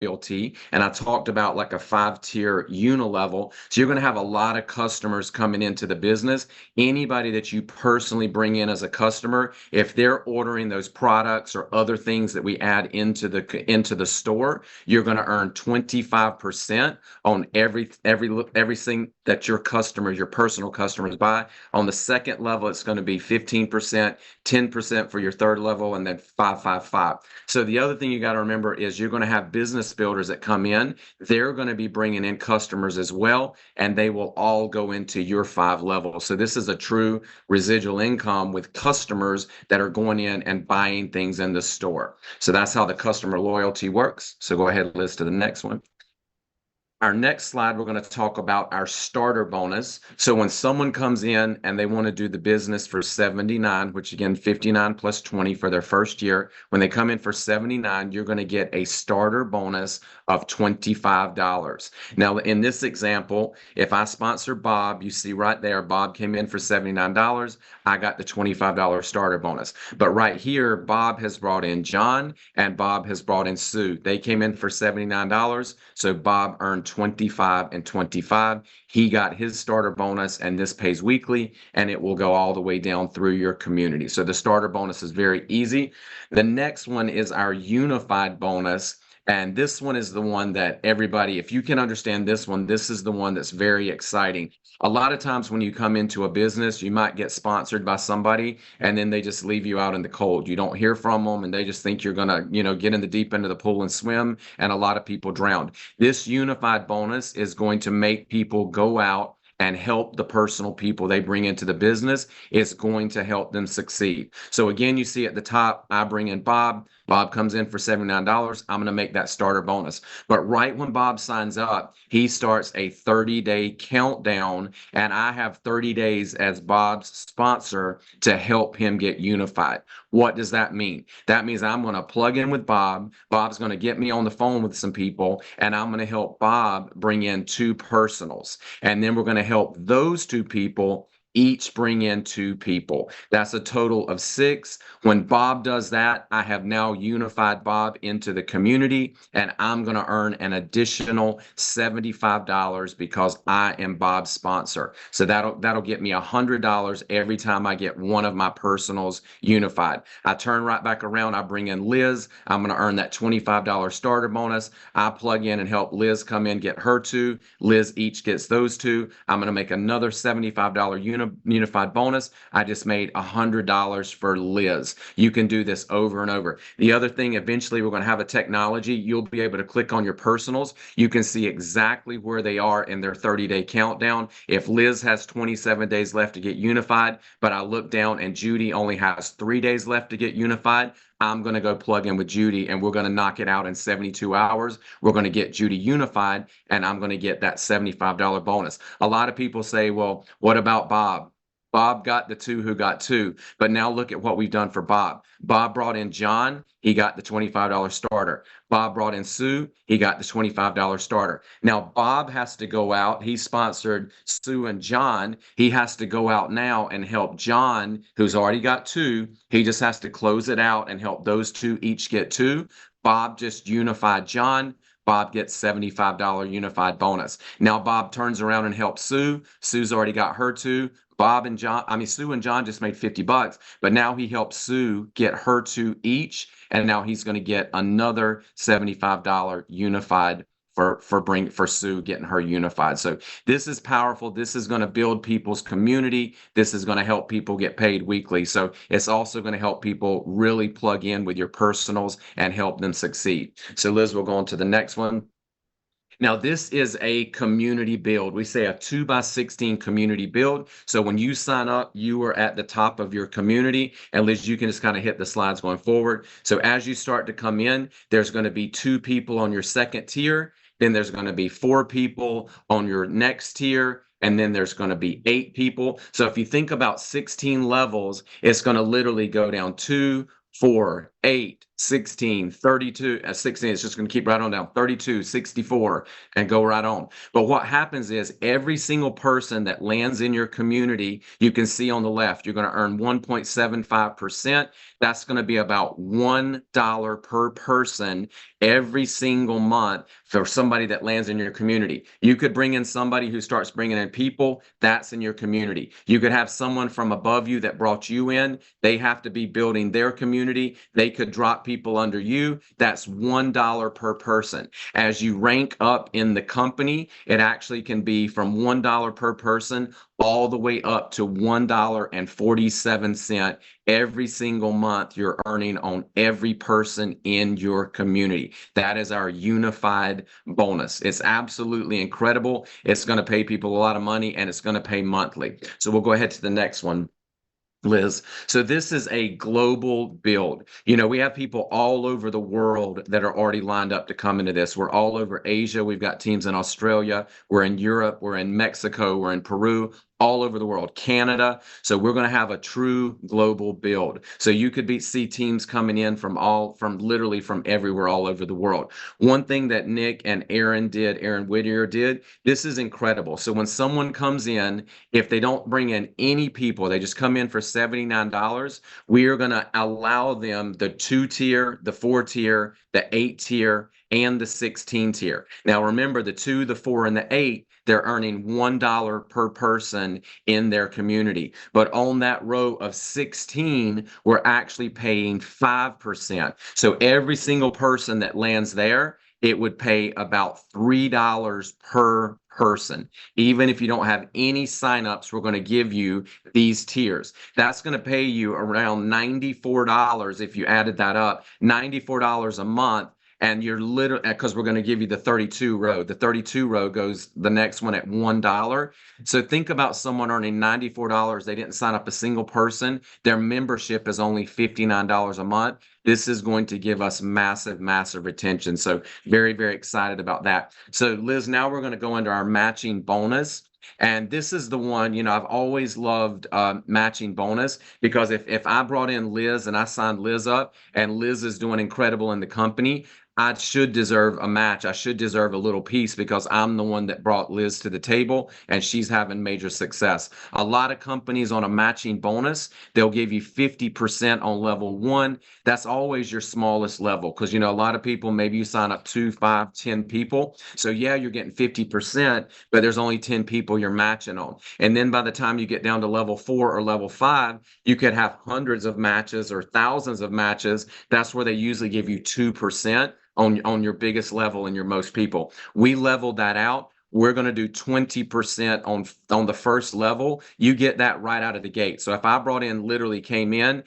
loyalty, and I talked about like a 5-tier unilevel. So you're going to have a lot of customers coming into the business. Anybody that you personally bring in as a customer, if they're ordering those products or other things that we add into the store, you're going to earn 25% on everything that your customers, your personal customers buy. On the second level, it's going to be 15%, 10% for your third level, and then 555. So the other thing you got to remember is you're going to have business builders that come in. They're going to be bringing in customers as well, and they will all go into your 5 levels. So this is a true residual income with customers that are going in and buying things in the store. So that's how the customer loyalty works. So go ahead, Liz, to the next one. Our next slide, we're going to talk about our starter bonus. So when someone comes in and they want to do the business for 79, which again, 59 plus 20 for their first year, when they come in for 79, you're going to get a starter bonus of $25. Now, in this example, if I sponsor Bob, you see right there, Bob came in for $79. I got the $25 starter bonus. But right here, Bob has brought in John and Bob has brought in Sue. They came in for $79. So Bob earned 25 and 25. He got his starter bonus, and this pays weekly, and it will go all the way down through your community. So the starter bonus is very easy. The next one is our unified bonus. And this one is the one that everybody, if you can understand this one, this is the one that's very exciting. A lot of times when you come into a business, you might get sponsored by somebody and then they just leave you out in the cold. You don't hear from them and they just think you're going to, get in the deep end of the pool and swim. And a lot of people drown. This unified bonus is going to make people go out and help the personal people they bring into the business. It's going to help them succeed. So again, you see at the top, I bring in Bob. Bob comes in for $79. I'm going to make that starter bonus. But right when Bob signs up, he starts a 30-day countdown, and I have 30 days as Bob's sponsor to help him get unified. What does that mean? That means I'm going to plug in with Bob. Bob's going to get me on the phone with some people, and I'm going to help Bob bring in 2 personals. And then we're going to help those 2 people each bring in 2 people. That's a total of 6. When Bob does that, I have now unified Bob into the community, and I'm going to earn an additional $75 because I am Bob's sponsor. So that'll get me $100 every time I get one of my personals unified. I turn right back around. I bring in Liz. I'm going to earn that $25 starter bonus. I plug in and help Liz come in, get her 2. Liz each gets those 2. I'm going to make another $75 unified bonus. I just made $100 for Liz. You can do this over and over. The other thing, eventually we're going to have a technology. You'll be able to click on your personals. You can see exactly where they are in their 30-day countdown. If Liz has 27 days left to get unified, but I look down and Judy only has 3 days left to get unified, I'm going to go plug in with Judy and we're going to knock it out in 72 hours. We're going to get Judy unified and I'm going to get that $75 bonus. A lot of people say, well, what about Bob? Bob got the 2 who got 2, but now look at what we've done for Bob. Bob brought in John. He got the $25 starter. Bob brought in Sue. He got the $25 starter. Now, Bob has to go out. He sponsored Sue and John. He has to go out now and help John, who's already got 2. He just has to close it out and help those 2 each get 2. Bob just unified John. Bob gets $75 unified bonus. Now Bob turns around and helps Sue. Sue's already got her 2. Sue and John just made $50, but now he helps Sue get her 2 each, and now he's going to get another $75 unified for Sue getting her unified. So this is powerful. This is going to build people's community. This is going to help people get paid weekly. So it's also going to help people really plug in with your personals and help them succeed. So Liz, we'll go on to the next one. Now, this is a community build. We say a 2x16 community build. So when you sign up, you are at the top of your community. And Liz, you can just kind of hit the slides going forward. So as you start to come in, there's going to be 2 people on your second tier. Then there's going to be 4 people on your next tier. And then there's going to be 8 people. So if you think about 16 levels, it's going to literally go down 2, 4, 8, 16, 32, 16. It's just going to keep right on down, 32, 64, and go right on. But what happens is every single person that lands in your community, you can see on the left, you're going to earn 1.75%. That's going to be about $1 per person every single month for somebody that lands in your community. You could bring in somebody who starts bringing in people, that's in your community. You could have someone from above you that brought you in. They have to be building their community. They could drop people under you. That's $1 per person. As you rank up in the company, it actually can be from $1 per person all the way up to $1.47 every single month you're earning on every person in your community. That is our unified bonus. It's absolutely incredible. It's going to pay people a lot of money, and it's going to pay monthly. So we'll go ahead to the next one, Liz. So this is a global build. You know, we have people all over the world that are already lined up to come into this. We're all over Asia. We've got teams in Australia. We're in Europe. We're in Mexico. We're in Peru, all over the world, Canada. So we're going to have a true global build. So you could see teams coming in from literally from everywhere, all over the world. One thing that Nick and Aaron Whittier did, this is incredible. So when someone comes in, if they don't bring in any people, they just come in for $79, we are going to allow them the 2-tier, the 4-tier, the 8-tier, and the 16-tier. Now remember, the 2, the 4, and the 8, they're earning $1 per person in their community. But on that row of 16, we're actually paying 5%. So every single person that lands there, it would pay about $3 per person. Even if you don't have any signups, we're going to give you these tiers. That's going to pay you around $94 if you added that up, $94 a month. And you're literally, because we're going to give you the 32 row. The 32 row goes the next one at $1. So think about someone earning $94. They didn't sign up a single person. Their membership is only $59 a month. This is going to give us massive, massive retention. So very, very excited about that. So Liz, now we're going to go into our matching bonus. And this is the one, you know, I've always loved matching bonus, because if I brought in Liz and I signed Liz up and Liz is doing incredible in the company, I should deserve a match. I should deserve a little piece because I'm the one that brought Liz to the table and she's having major success. A lot of companies on a matching bonus, they'll give you 50% on level 1. That's always your smallest level because, you know, a lot of people, maybe you sign up 2, 5, 10 people. So yeah, you're getting 50%, but there's only 10 people you're matching on. And then by the time you get down to level 4 or level 5, you could have hundreds of matches or thousands of matches. That's where they usually give you 2% on your biggest level and your most people. We leveled that out. We're going to do 20% on the first level. You get that right out of the gate. So if I literally came in,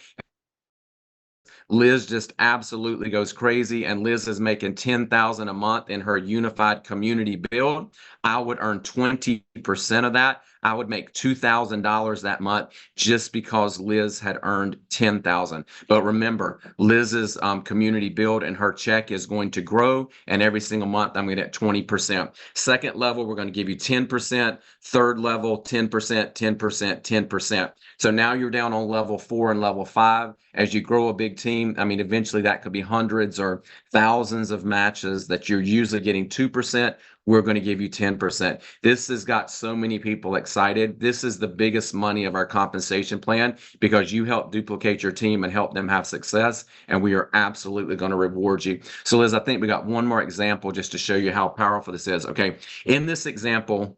Liz just absolutely goes crazy, and Liz is making $10,000 a month in her unified community build. I would earn 20% of that. I would make $2,000 that month just because Liz had earned $10,000. But remember, Liz's community build and her check is going to grow, and every single month I'm going to get 20%. Second level, we're going to give you 10%. Third level, 10%, 10%, 10%. So now you're down on level 4 and level 5. As you grow a big team, I mean, eventually that could be hundreds or thousands of matches that you're usually getting 2%. We're going to give you 10%. This has got so many people excited. This is the biggest money of our compensation plan because you help duplicate your team and help them have success, and we are absolutely going to reward you. So Liz, I think we got one more example just to show you how powerful this is. Okay, in this example,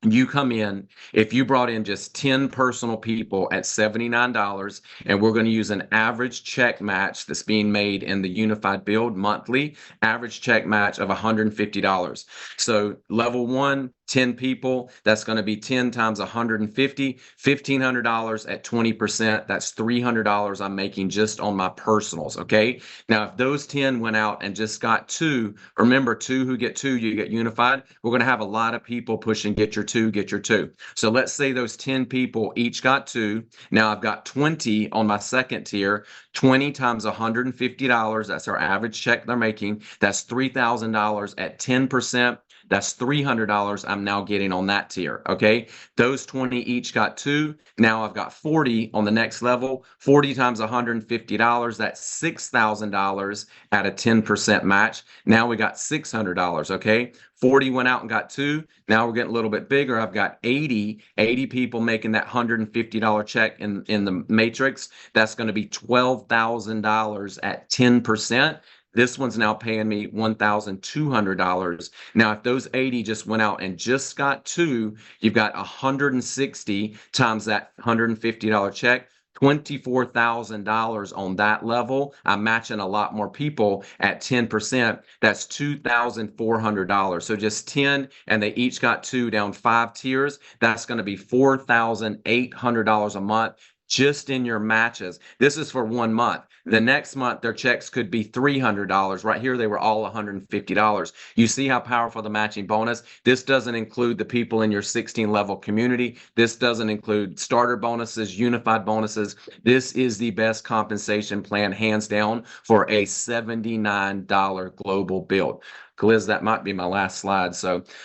you come in, if you brought in just 10 personal people at $79, and we're going to use an average check match that's being made in the unified build monthly, average check match of $150. So level 1, 10 people, that's going to be 10 times 150, $1,500 at 20%. That's $300 I'm making just on my personals. Okay. Now, if those 10 went out and just got 2, remember, 2 who get 2, you get unified. We're going to have a lot of people pushing get your 2, get your 2. So let's say those 10 people each got 2. Now I've got 20 on my second tier, 20 times $150. That's our average check they're making. That's $3,000 at 10%. That's $300 I'm now getting on that tier. Okay. Those 20 each got 2. Now I've got 40 on the next level. 40 times $150. That's $6,000 at a 10% match. Now we got $600. Okay. 40 went out and got 2. Now we're getting a little bit bigger. I've got 80 people making that $150 check in the matrix. That's going to be $12,000 at 10%. This one's now paying me $1,200. Now, if those 80 just went out and just got 2, you've got 160 times that $150 check. $24,000 on that level. I'm matching a lot more people at 10%. That's $2,400. So just 10, and they each got 2 down 5 tiers. That's going to be $4,800 a month just in your matches. This is for 1 month. The next month, their checks could be $300. Right here, they were all $150. You see how powerful the matching bonus? This doesn't include the people in your 16-level community. This doesn't include starter bonuses, unified bonuses. This is the best compensation plan, hands down, for a $79 global build. Liz, that might be my last slide.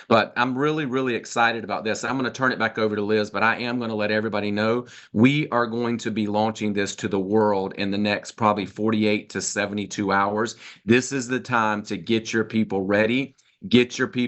But I'm really, really excited about this. I'm going to turn it back over to Liz, but I am going to let everybody know we are going to be launching this to the world in the next probably 48 to 72 hours. This is the time to get your people ready, get your people